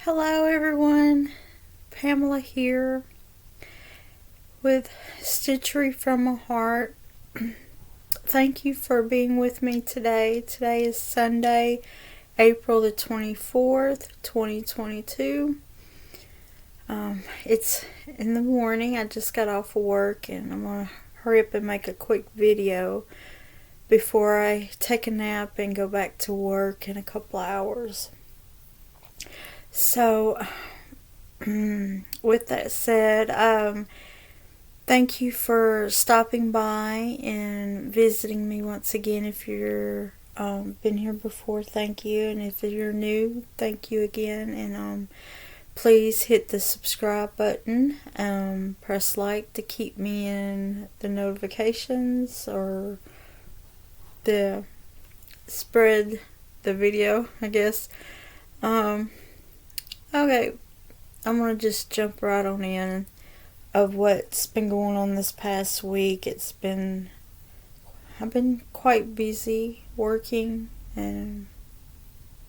Hello everyone, Pamela here with Stitchery from my heart. Thank you for being with me today. Today is Sunday, April the 24th, 2022. It's in the morning. I just got off of work and I'm going to hurry up and make a quick video before I take a nap and go back to work in a couple of hours. So, with that said, thank you for stopping by and visiting me once again. If you're been here before, thank you, and if you're new, thank you again. And please hit the subscribe button. Press like to keep me in the notifications or the spread the video, I guess. Okay, I'm going to just jump right on in of what's been going on this past week. I've been quite busy working and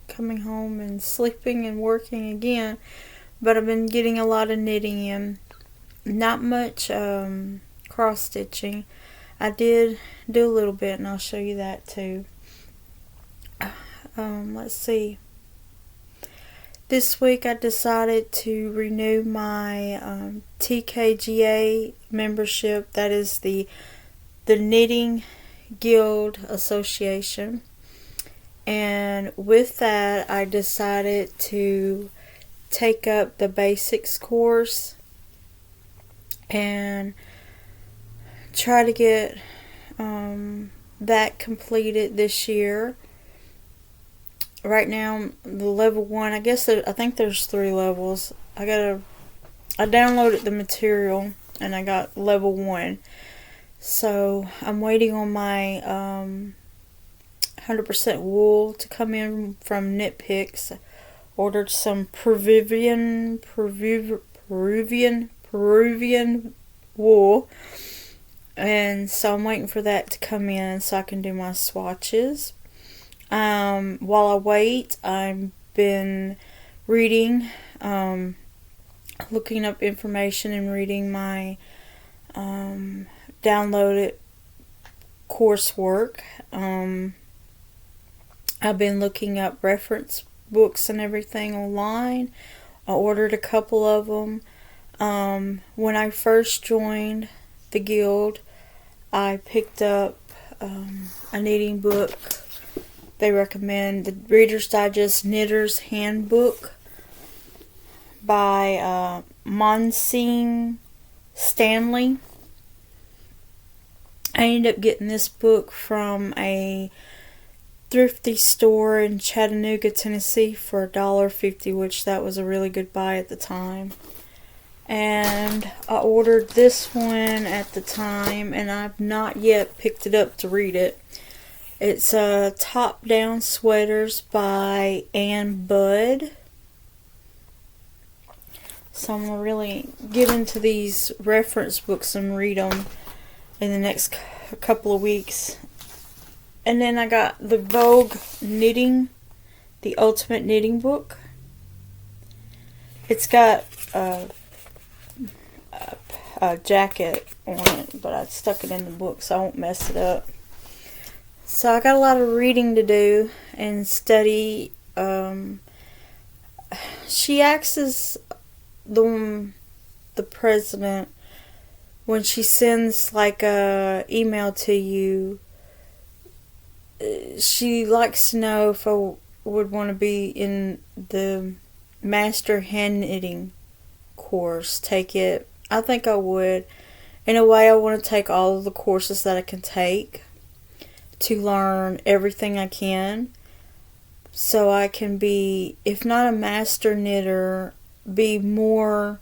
coming home and sleeping and working again, but I've been getting a lot of knitting in. Not much cross stitching. I did do a little bit, and I'll show you that too. Let's see. This week I decided to renew my TKGA membership. That is the Knitting Guild Association. And with that, I decided to take up the basics course and try to get that completed this year. Right now, the level 1, I think there's 3 levels. I downloaded the material and I got level 1. So I'm waiting on my 100% wool to come in from Knit Picks. Ordered some Peruvian wool, and so I'm waiting for that to come in so I can do my swatches. While I wait, I've been reading, looking up information and reading my downloaded coursework. I've been looking up reference books and everything online. I ordered a couple of them. When I first joined the guild, I picked up a knitting book. They recommend the Reader's Digest Knitter's Handbook by Monsing Stanley. I ended up getting this book from a thrifty store in Chattanooga, Tennessee for $1.50, which that was a really good buy at the time. And I ordered this one at the time, and I've not yet picked it up to read it. It's Top Down Sweaters by Ann Budd. So I'm going to really get into these reference books and read them in the next couple of weeks. And then I got the Vogue Knitting, the Ultimate Knitting Book. It's got a jacket on it, but I stuck it in the book so I won't mess it up. So I got a lot of reading to do and study. She acts as the president when she sends like a email to you. She likes to know if I would want to be in the Master Hand Knitting course. Take it. I think I would. In a way, I want to take all of the courses that I can take to learn everything I can, so I can be, if not a master knitter, be more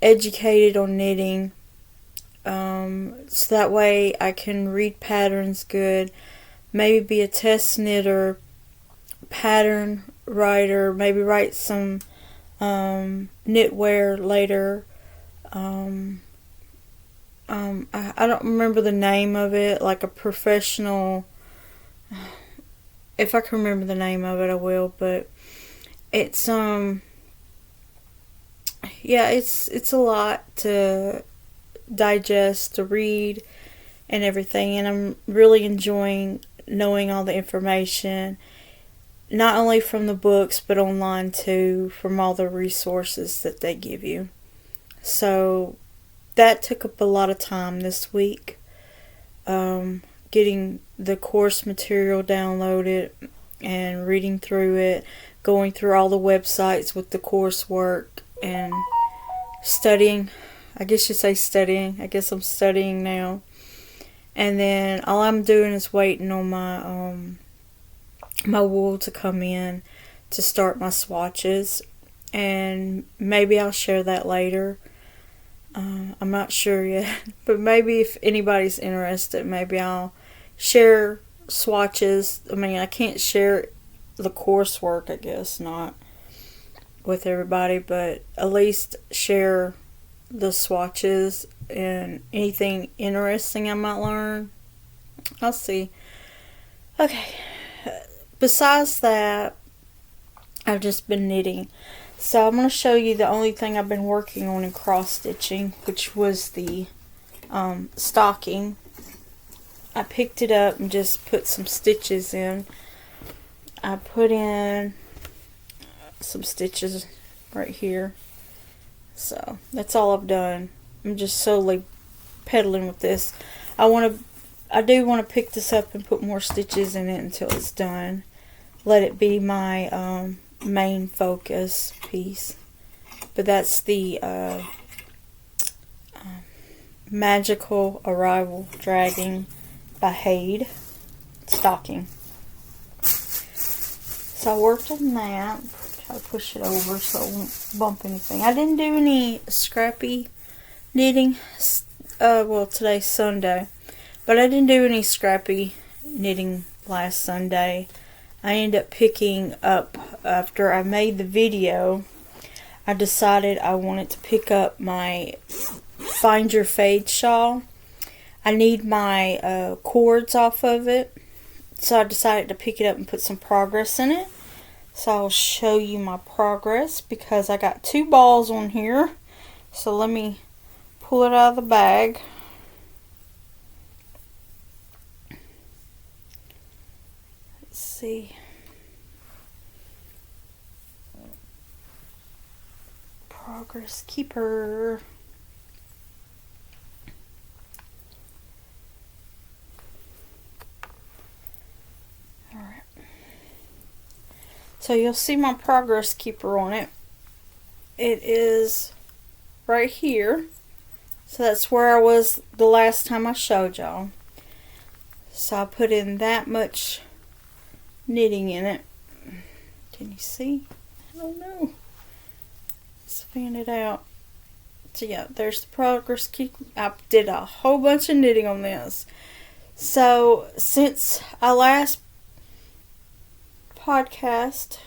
educated on knitting, so that way I can read patterns good, maybe be a test knitter, pattern writer, maybe write some knitwear later. I don't remember the name of it, like a professional. If I can remember the name of it, I will, but it's yeah, it's a lot to digest, to read, and everything, and I'm really enjoying knowing all the information, not only from the books but online too, from all the resources that they give you. So that took up a lot of time this week, getting the course material downloaded and reading through it, going through all the websites with the coursework, and studying. I guess you say studying. I guess I'm studying now. And then all I'm doing is waiting on my wool to come in to start my swatches. And maybe I'll share that later. I'm not sure yet. But maybe if anybody's interested, maybe I'll share swatches. I mean, I can't share the coursework, I guess, not with everybody, but at least share the swatches and anything interesting I might learn. I'll see. Okay. Besides that, I've just been knitting. So I'm going to show you the only thing I've been working on in cross stitching, which was the stocking. I picked it up and just put some stitches in. I put in some stitches right here. So that's all I've done. I'm just slowly pedaling with this. I do want to pick this up and put more stitches in it until it's done. Let it be my main focus piece. But that's the Magical Arrival Dragging by Hade stocking. So I worked on that. Try to push it over so it won't bump anything. I didn't do any scrappy knitting. Well, today's Sunday. But I didn't do any scrappy knitting last Sunday. I ended up picking up, after I made the video, I decided I wanted to pick up my Find Your Fade shawl. I need my cords off of it. So I decided to pick it up and put some progress in it. So I'll show you my progress because I got 2 balls on here. So let me pull it out of the bag. Let's see. Progress keeper. Alright. So you'll see my progress keeper on it. It is right here. So that's where I was the last time I showed y'all. So I put in that much knitting in it. Can you see? I don't know. Let's fan it out. So yeah, there's the progress keeper. I did a whole bunch of knitting on this. So since I last podcast,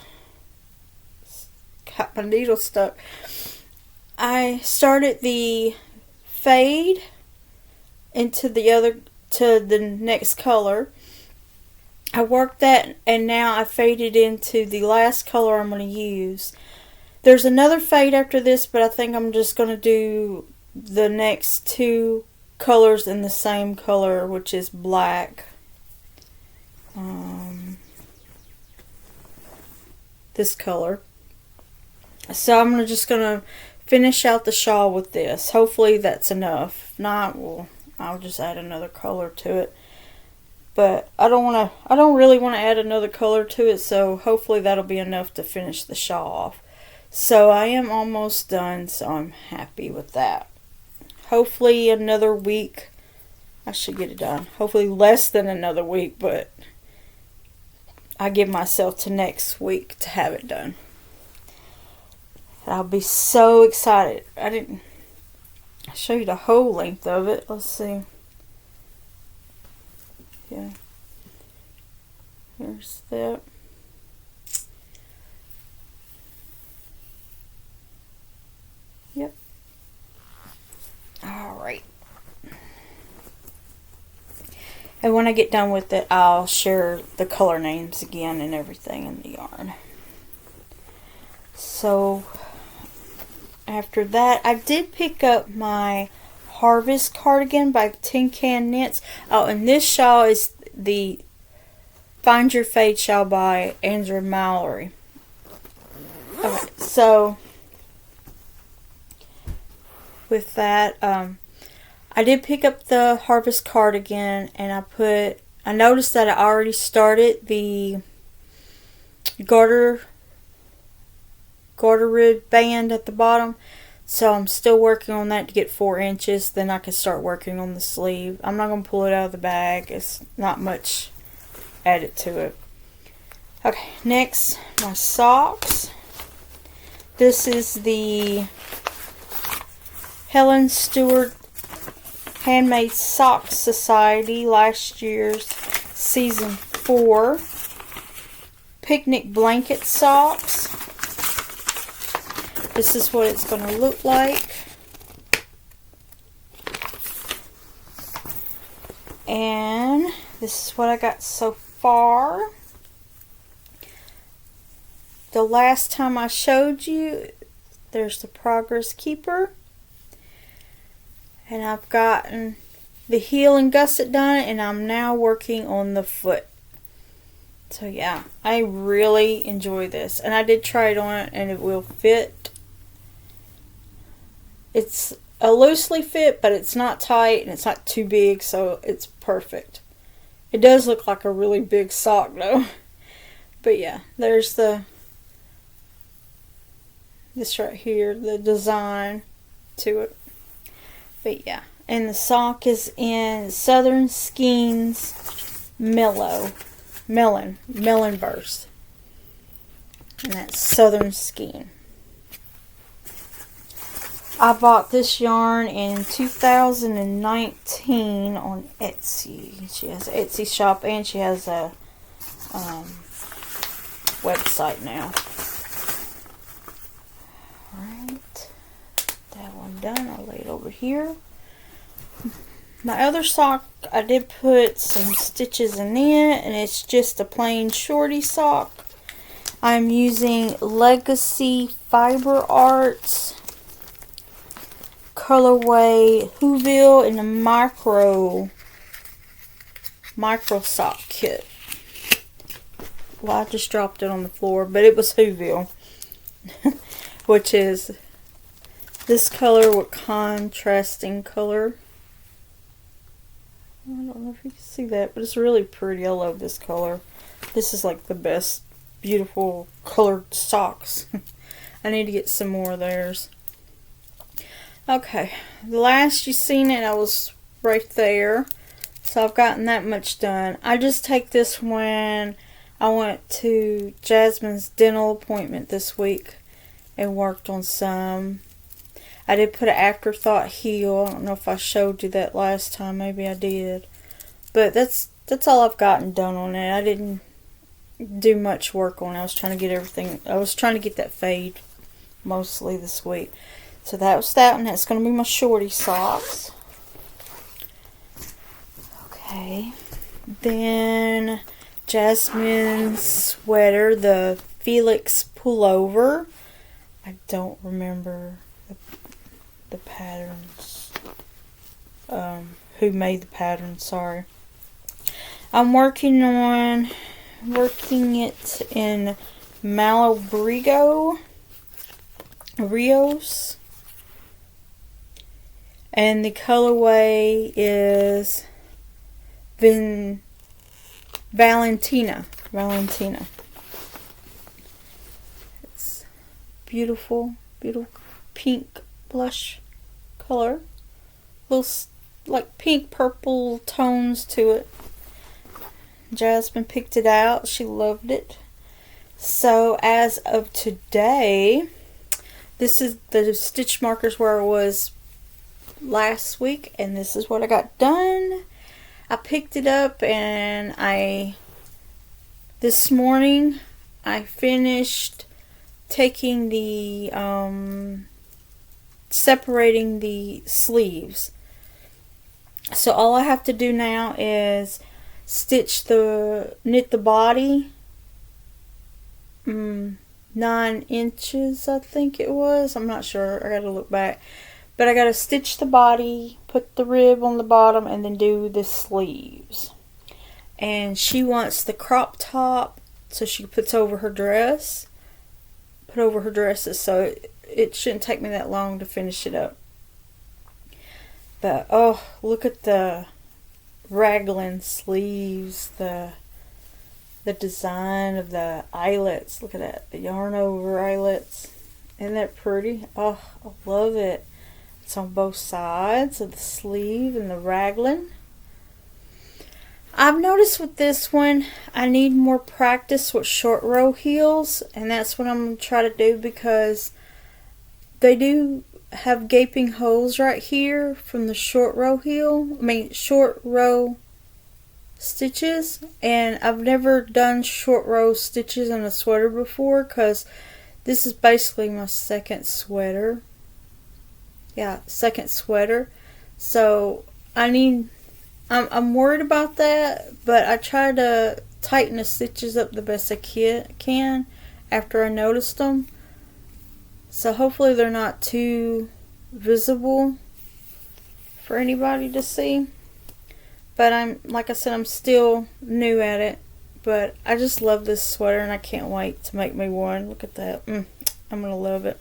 got my needle stuck, I started the fade into the next color. I worked that and now I faded into the last color I'm going to use. There's another fade after this, but I think I'm just going to do the next 2 colors in the same color, which is black. This color. So I'm just going to finish out the shawl with this. Hopefully that's enough. If not, well, I'll just add another color to it. But I don't really want to add another color to it, so hopefully that'll be enough to finish the shawl off. So I am almost done, so I'm happy with that. Hopefully another week I should get it done. Hopefully less than another week, but I give myself to next week to have it done. I'll be so excited. I didn't show you the whole length of it. Let's see. Yeah. Here's that. Yep. Alright. And when I get done with it, I'll share the color names again and everything in the yarn. So after that, I did pick up my Harvest cardigan by Tin Can Knits. Oh, and this shawl is the Find Your Fade shawl by Andrew Mallory. Okay, so with that, I did pick up the Harvest cardigan, and I noticed that I already started the garter rib band at the bottom, so I'm still working on that to get 4 inches. Then I can start working on the sleeve. I'm not going to pull it out of the bag. It's not much added to it. Okay, next, my socks. This is the Helen Stewart Handmade Sock Society, last year's season 4 picnic blanket socks. This is what it's going to look like. And this is what I got so far. The last time I showed you, there's the Progress Keeper. And I've gotten the heel and gusset done, and I'm now working on the foot. So yeah, I really enjoy this. And I did try it on, and it will fit. It's a loosely fit, but it's not tight, and it's not too big, so it's perfect. It does look like a really big sock, though. But yeah, there's this right here, the design to it. But yeah, and the sock is in Southern Skeins Melon Burst. And that's Southern Skein. I bought this yarn in 2019 on Etsy. She has an Etsy shop, and she has a website now. Alright, that one done. I'll lay it over here. My other sock, I did put some stitches in it, and it's just a plain Shorty sock. I'm using Legacy Fiber Arts colorway Whoville in the micro sock kit. Well, I just dropped it on the floor, but it was Whoville, which is this color with contrasting color. I don't know if you can see that, but it's really pretty. I love this color. This is like the best beautiful colored socks. I need to get some more of theirs. Okay, the last you seen it, I was right there. So I've gotten that much done. I just take this when I went to Jasmine's dental appointment this week and worked on some. I did put an afterthought heel. I don't know if I showed you that last time. Maybe I did. But that's all I've gotten done on it. I didn't do much work on it. I was trying to get everything. I was trying to get that fade mostly this week. So that was that one. That's going to be my Shorty socks. Okay. Then Jasmine's sweater, the Felix pullover. I don't remember the patterns. Who made the pattern, sorry. I'm working it in Malabrigo Rios, and the colorway is Valentina. It's beautiful pink blush color, little like pink purple tones to it. Jasmine picked it out. She loved it. So as of today, this is the stitch markers where I was last week, and this is what I got done. I picked it up, and this morning I finished taking the separating the sleeves. So all I have to do now is knit the body, 9 inches, I think it was. I'm not sure. I gotta look back. But I gotta stitch the body, put the rib on the bottom, and then do the sleeves. And she wants the crop top, so she puts over her dress. Put over her dresses, so it shouldn't take me that long to finish it up. But, oh, look at the raglan sleeves, the design of the eyelets. Look at that, the yarn over eyelets. Isn't that pretty? Oh, I love it. It's on both sides of the sleeve and the raglan. I've noticed with this one, I need more practice with short row heels, and that's what I'm going to try to do, because they do have gaping holes right here from the short row stitches, and I've never done short row stitches in a sweater before, because this is basically my second sweater. Yeah, second sweater. So I'm worried about that, but I try to tighten the stitches up the best I can after I noticed them. So hopefully they're not too visible for anybody to see. But like I said, I'm still new at it. But I just love this sweater, and I can't wait to make me one. Look at that. I'm going to love it.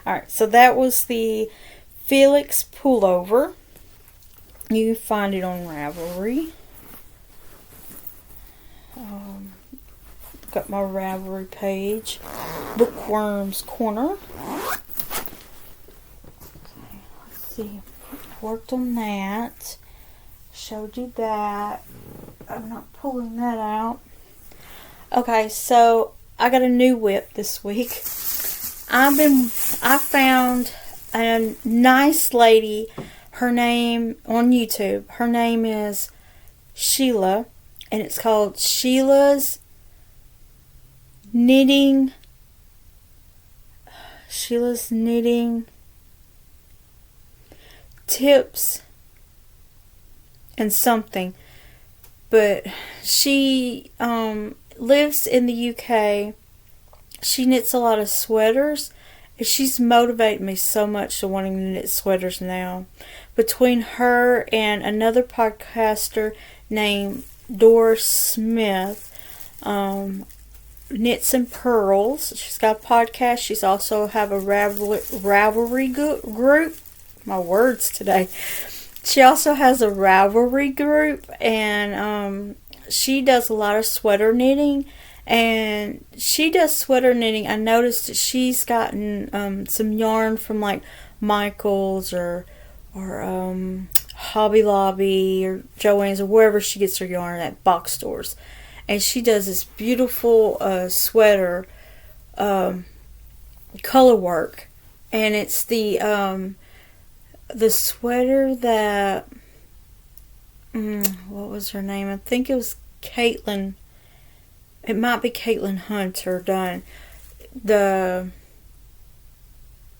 Alright, so that was the Felix pullover. You can find it on Ravelry. Got my Ravelry page. Bookworm's Corner. Okay, let's see. Worked on that. Showed you that. I'm not pulling that out. Okay, so I got a new whip this week. I found a nice lady. Her name on YouTube. Her name is Sheila, and it's called Sheila's Knitting Tips and something. But she lives in the UK. She knits a lot of sweaters, and she's motivated me so much to wanting to knit sweaters now. Between her and another podcaster named Doris Smith, Knits and Pearls. She's got a podcast. She's also have a Ravelry group. My words today. She also has a Ravelry group, and she does a lot of sweater knitting. And she does sweater knitting. I noticed that she's gotten some yarn from like Michael's or Hobby Lobby or Joann's or wherever she gets her yarn at box stores. And she does this beautiful sweater color work, and it's the sweater that what was her name? I think it was Caitlin. It might be Caitlin Hunter done the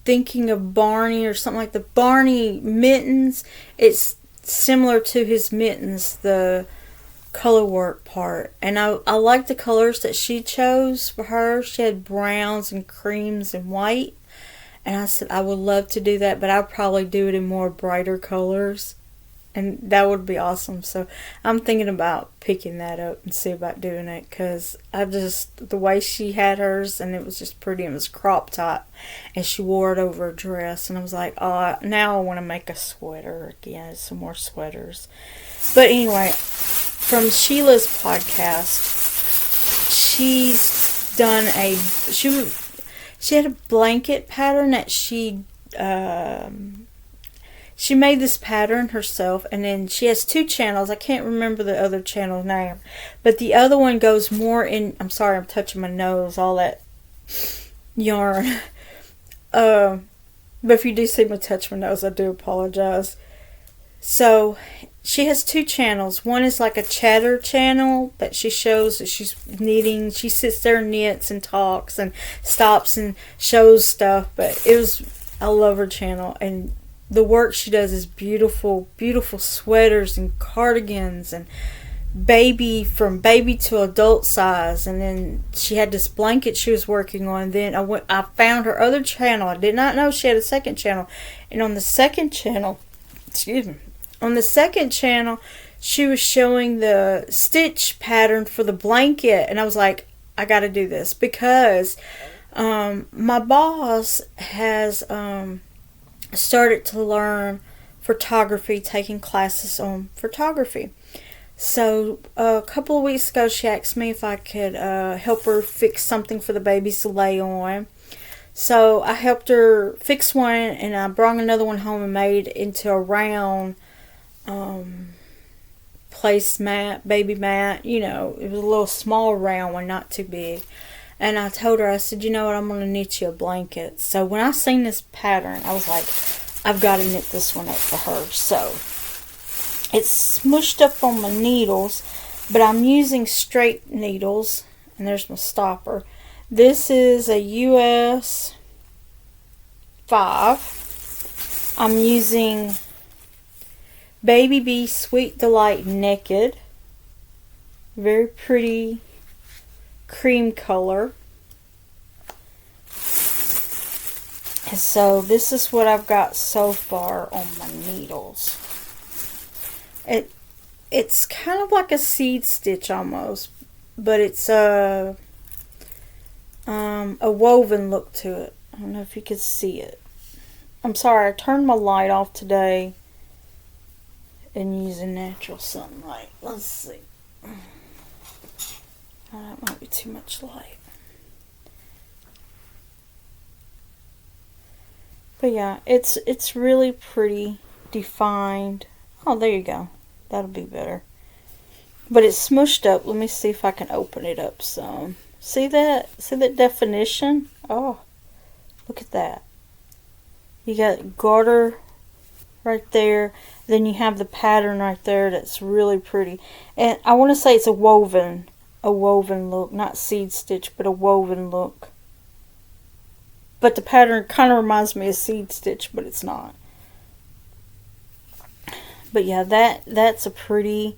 Thinking of Barney or something like the Barney mittens. It's similar to his mittens, the color work part. And I like the colors that she chose for her. She had browns and creams and white. And I said I would love to do that, but I'll probably do it in more brighter colors. And that would be awesome. So I'm thinking about picking that up and see about doing it. Because the way she had hers, and it was just pretty. It was crop top. And she wore it over a dress. And I was like, oh, now I want to make a sweater again. Some more sweaters. But anyway, from Sheila's podcast, she's done she had a blanket pattern that she made this pattern herself, and then she has 2 channels. I can't remember the other channel name, but the other one goes more in. I'm sorry, I'm touching my nose. All that yarn. But if you do see me touch my nose, I do apologize. So she has 2 channels. One is like a chatter channel that she shows that she's knitting. She sits there and knits and talks and stops and shows stuff. But I love her channel, and the work she does is beautiful, beautiful sweaters and cardigans and from baby to adult size. And then she had this blanket she was working on. Then I found her other channel. I did not know she had a second channel. And on the second channel, she was showing the stitch pattern for the blanket. And I was like, I got to do this because my boss has started to learn photography, taking classes on photography. So a couple of weeks ago, she asked me if I could help her fix something for the babies to lay on. So I helped her fix one, and I brought another one home and made it into a round placemat, baby mat. You know, it was a little small round one, not too big. And I told her, I said, you know what, I'm going to knit you a blanket. So when I seen this pattern, I was like, I've got to knit this one up for her. So it's smushed up on my needles, but I'm using straight needles. And there's my stopper. This is a US 5. I'm using Baby Bee Sweet Delight Naked. Very pretty cream color. And so this is what I've got so far on my needles. It's kind of like a seed stitch almost, but it's a woven look to it. I don't know if you could see it. I'm sorry, I turned my light off today and using natural sunlight. Let's see. That might be too much light. But yeah, it's really pretty defined. Oh, there you go. That'll be better. But it's smushed up. Let me see if I can open it up some. See that? See that definition? Oh, look at that. You got garter right there. Then you have the pattern right there that's really pretty. And I want to say it's a woven look, not seed stitch, but a woven look. But the pattern kind of reminds me of seed stitch, but it's not. But yeah, that's a pretty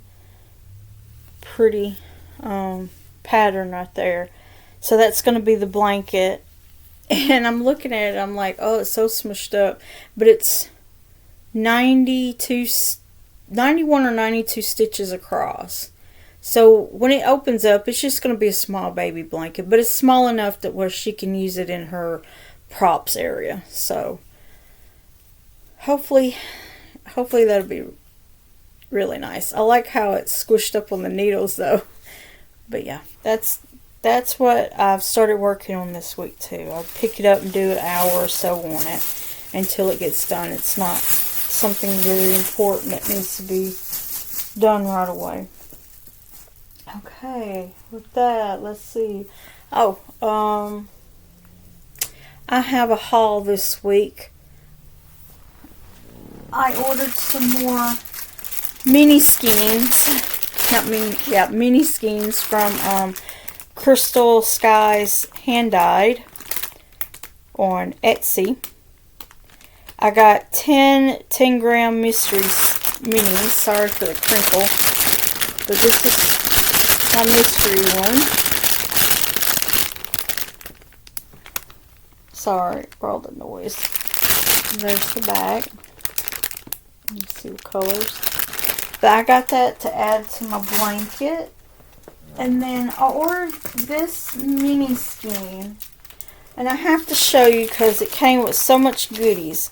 pattern right there. So that's going to be the blanket. And I'm looking at it, I'm like, oh, it's so smushed up. But it's 91 or 92 stitches across. So when it opens up, it's just going to be a small baby blanket. But it's small enough that where she can use it in her props area. So hopefully that'll be really nice. I like how it's squished up on the needles though. But yeah, that's what I've started working on this week too. I'll pick it up and do an hour or so on it until it gets done. It's not something very important that needs to be done right away. Okay, with that, let's see. Oh, I have a haul this week. I ordered some more mini skeins. Mini skeins from Crystal Skies Hand Dyed on Etsy. I got 10 gram mystery minis. Sorry for the crinkle. But this is my mystery one. Sorry for all the noise. There's the back. Let's see the colors. But I got that to add to my blanket. And then I ordered this mini skein. And I have to show you because it came with so much goodies.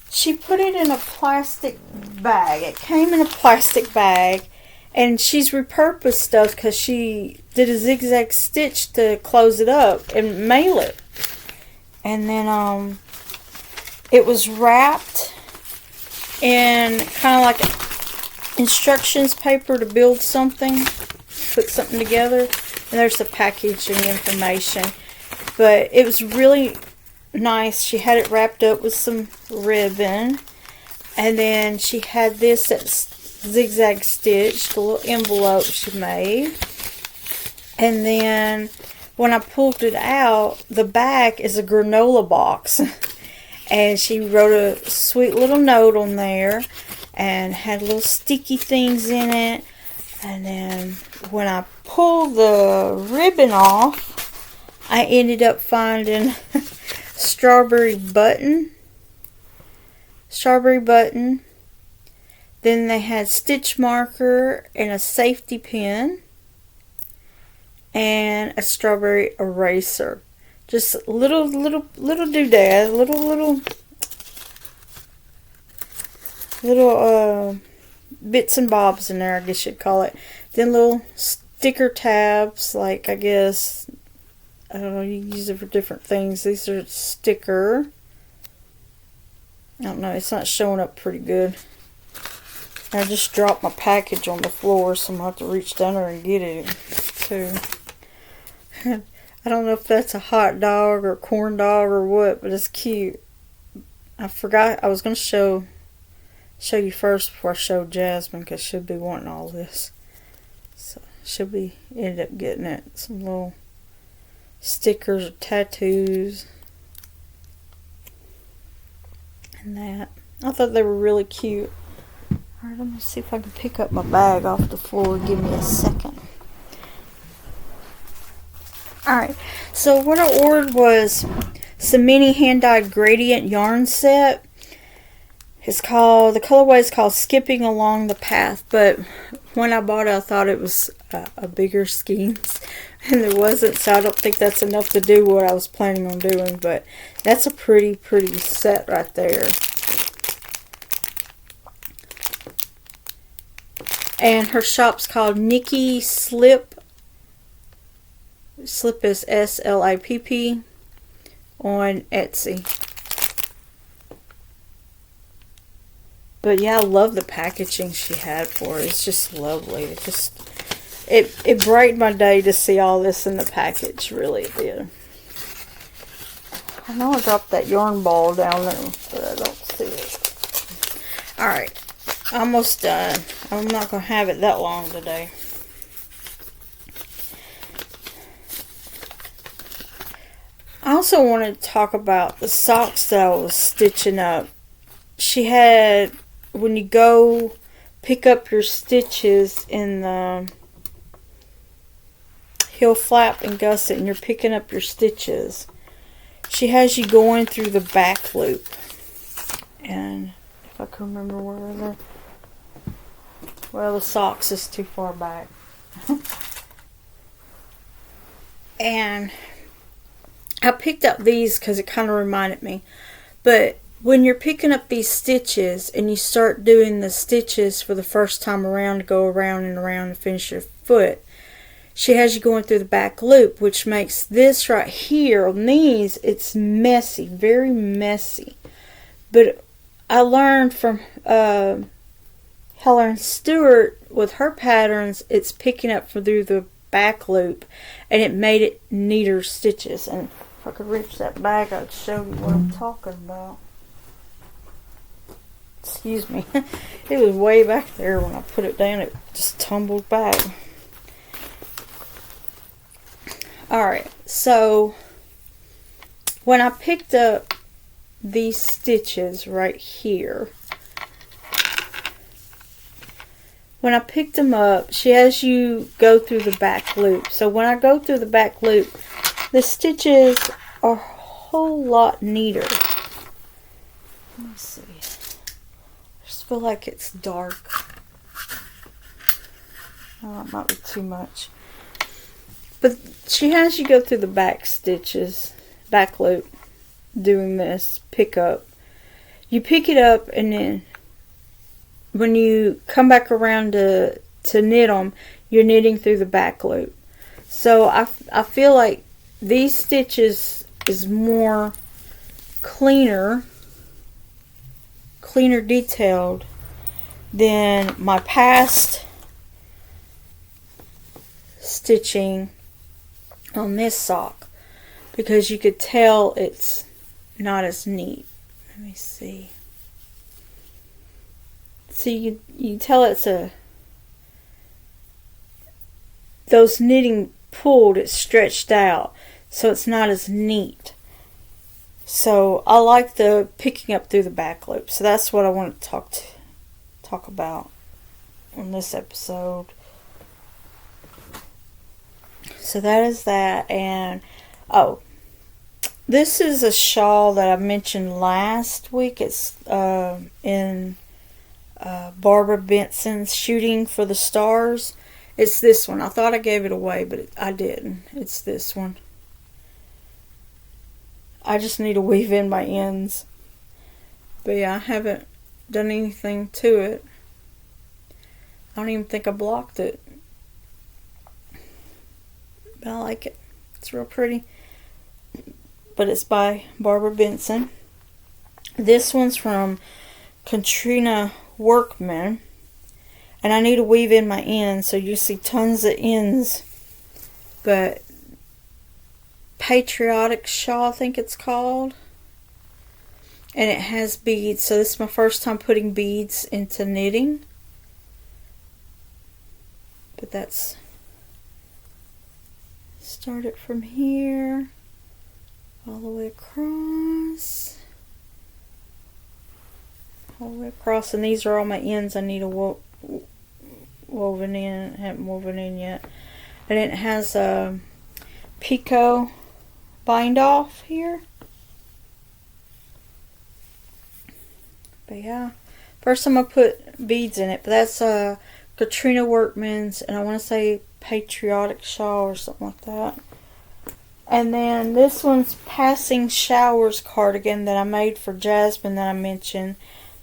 She put it in a plastic bag. It came in a plastic bag. And she's repurposed stuff because she did a zigzag stitch to close it up and mail it. And then it was wrapped in kind of like instructions paper to build something. Put something together. And there's the packaging information. But it was really nice. She had it wrapped up with some ribbon. And then she had this that's zigzag stitched, a little envelope she made. And then when I pulled it out, the back is a granola box. And she wrote a sweet little note on there and had little sticky things in it. And then when I pulled the ribbon off, I ended up finding strawberry button. Then they had stitch marker and a safety pin and a strawberry eraser. Just little doodad, little bits and bobs in there, I guess you'd call it. Then little sticker tabs, like, I guess, I don't know, you use it for different things. These are sticker. I don't know, it's not showing up pretty good. I just dropped my package on the floor, so I'm going to have to reach down there and get it, too. I don't know if that's a hot dog or corn dog or what, but it's cute. I forgot I was going to show you first before I showed Jasmine, because she'll be wanting all this. So she'll be ended up getting it. Some little stickers or tattoos and that. I thought they were really cute. Alright, let me see if I can pick up my bag off the floor. Give me a second. Alright, so what I ordered was some mini hand-dyed gradient yarn set. The colorway is called Skipping Along the Path, but when I bought it, I thought it was a bigger skeins, and there wasn't, so I don't think that's enough to do what I was planning on doing, but that's a pretty set right there. And her shop's called Nikki Slip. Slip is SLIPP on Etsy. But yeah, I love the packaging she had for it. It's just lovely. It brightened my day to see all this in the package. Really, it did. I know I dropped that yarn ball down there, but I don't see it. Alright, almost done. I'm not going to have it that long today. I also wanted to talk about the socks that I was stitching up. She had, when you go pick up your stitches in the heel flap and gusset and you're picking up your stitches, she has you going through the back loop. And if I can remember where they're, well, the socks is too far back. And I picked up these because it kind of reminded me. But when you're picking up these stitches and you start doing the stitches for the first time around to go around and around and finish your foot, she has you going through the back loop, which makes this right here on these, it's messy, very messy. But I learned from Helen Stewart with her patterns, it's picking up through the back loop, and it made it neater stitches. And if I could reach that bag, I'd show you what I'm talking about. Excuse me. It was way back there when I put it down. It just tumbled back. Alright, so when I picked up these stitches right here, when I picked them up, she has you go through the back loop. So when I go through the back loop, the stitches are a whole lot neater. Let me see. I just feel like it's dark. Oh, it might be too much. But she has you go through the back stitches, back loop, doing this pick up. You pick it up, and then when you come back around to knit them, you're knitting through the back loop. So I feel like these stitches is more cleaner detailed than my past stitching on this sock, because you could tell it's not as neat. Let me see. See, you tell it's those knitting pulled, it's stretched out, so it's not as neat. So I like the picking up through the back loop. So that's what I want to talk about on this episode. So that is that. And oh, this is a shawl that I mentioned last week. It's in Barbara Benson's Shooting for the Stars. It's this one. I thought I gave it away, but I didn't. It's this one. I just need to weave in my ends. But yeah, I haven't done anything to it. I don't even think I blocked it. But I like it. It's real pretty. But it's by Barbara Benson. This one's from Katrina Workman. And I need to weave in my ends, so you see tons of ends. But Patriotic Shawl, I think it's called. And it has beads. So this is my first time putting beads into knitting. But that's... Start it from here. All the way across. All the way across. And these are all my ends I need to woven in. I haven't woven in yet. And it has a picot bind off here. But yeah, first I'm going to put beads in it. But that's Katrina Workman's, and I want to say Patriotic Shawl or something like that. And then this one's Passing Showers cardigan that I made for Jasmine that I mentioned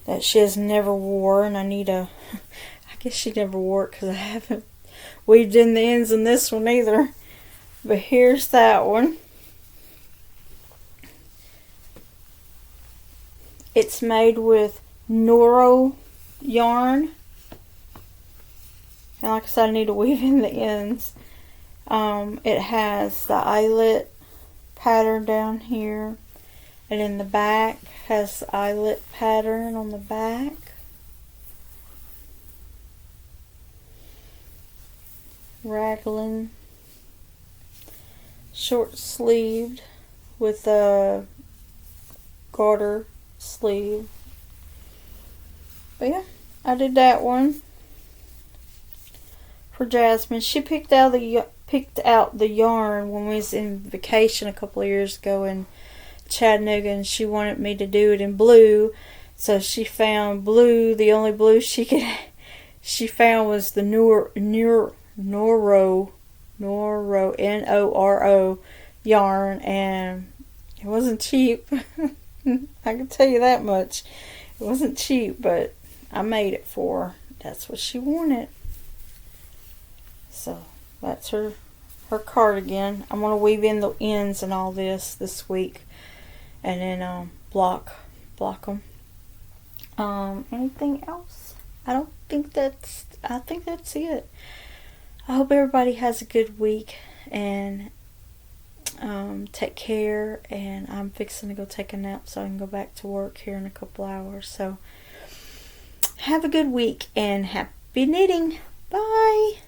that she has never wore, and I need a... I guess she never wore it because I haven't weaved in the ends in this one either. But here's that one. It's made with Noro yarn. And like I said, I need to weave in the ends. It has the eyelet pattern down here. And in the back has the eyelet pattern on the back. Raglan. Short sleeved with a garter sleeve. But yeah, I did that one for Jasmine. She picked out the yarn when we was in vacation a couple of years ago in Chattanooga, and she wanted me to do it in blue. So she found blue. The only blue she found was the Noro Noro yarn, and it wasn't cheap. I can tell you that much. It wasn't cheap, but I made it for her. That's what she wanted. So that's her cardigan. I'm going to weave in the ends and all this week, and then block them. Anything else? I think that's it. I hope everybody has a good week, and take care. And I'm fixing to go take a nap so I can go back to work here in a couple hours. So have a good week and happy knitting. Bye.